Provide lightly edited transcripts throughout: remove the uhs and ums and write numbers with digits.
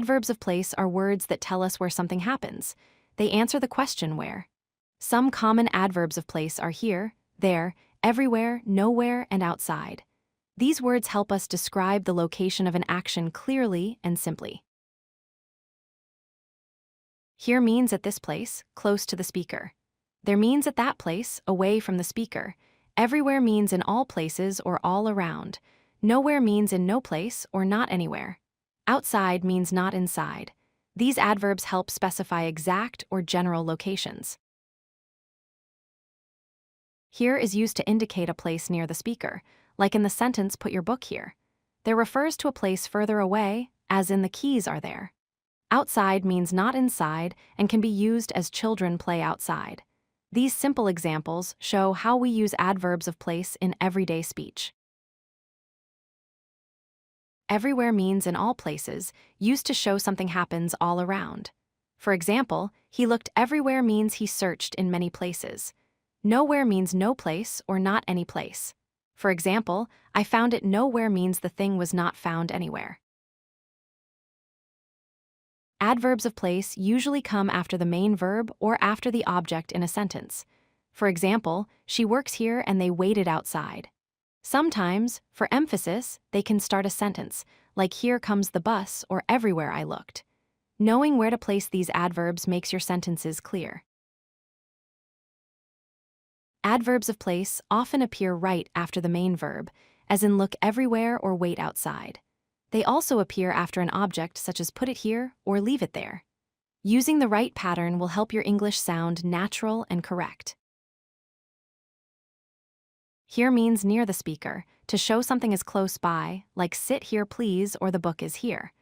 Adverbs of place are words that tell us where something happens. They answer the question where. Some common adverbs of place are here, there, everywhere, nowhere, and outside. These words help us describe the location of an action clearly and simply. Here means at this place, close to the speaker. There means at that place, away from the speaker. Everywhere means in all places or all around. Nowhere means in no place or not anywhere. Outside means not inside. These adverbs help specify exact or general locations. Here is used to indicate a place near the speaker, like in the sentence, "Put your book here." There refers to a place further away, as in the keys are there. Outside means not inside and can be used as children play outside. These simple examples show how we use adverbs of place in everyday speech. Everywhere means in all places, used to show something happens all around. For example, he looked everywhere means he searched in many places. Nowhere means no place or not any place. For example, I found it nowhere means the thing was not found anywhere. Adverbs of place usually come after the main verb or after the object in a sentence. For example, she works here and they waited outside. Sometimes, for emphasis, they can start a sentence, like "Here comes the bus" or "Everywhere I looked." Knowing where to place these adverbs makes your sentences clear. Adverbs of place often appear right after the main verb, as in look everywhere or wait outside. They also appear after an object such as put it here or leave it there. Using the right pattern will help your English sound natural and correct. Here means near the speaker, to show something is close by, like "Sit here please" or "The book is here."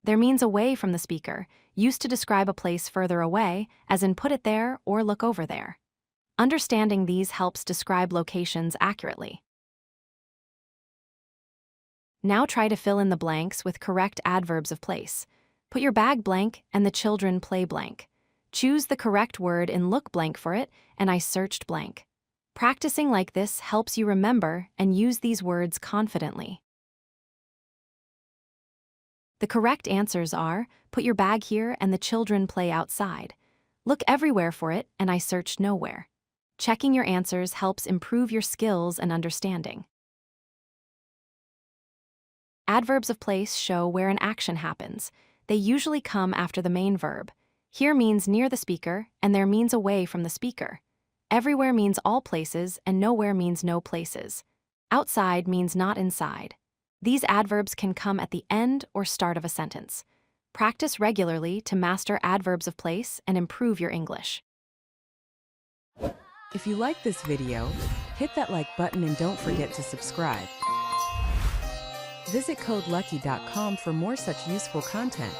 There means away from the speaker, used to describe a place further away, as in "Put it there" or "Look over there." Understanding these helps describe locations accurately. Now try to fill in the blanks with correct adverbs of place. Put your bag blank and the children play blank. Choose the correct word in look blank for it, and I searched blank. Practicing like this helps you remember and use these words confidently. The correct answers are, put your bag here and the children play outside. Look everywhere for it, and I searched nowhere. Checking your answers helps improve your skills and understanding. Adverbs of place show where an action happens. They usually come after the main verb. Here means near the speaker, and there means away from the speaker. Everywhere means all places, and nowhere means no places. Outside means not inside. These adverbs can come at the end or start of a sentence. Practice regularly to master adverbs of place and improve your English. If you like this video, hit that like button and don't forget to subscribe. Visit codelucky.com for more such useful content.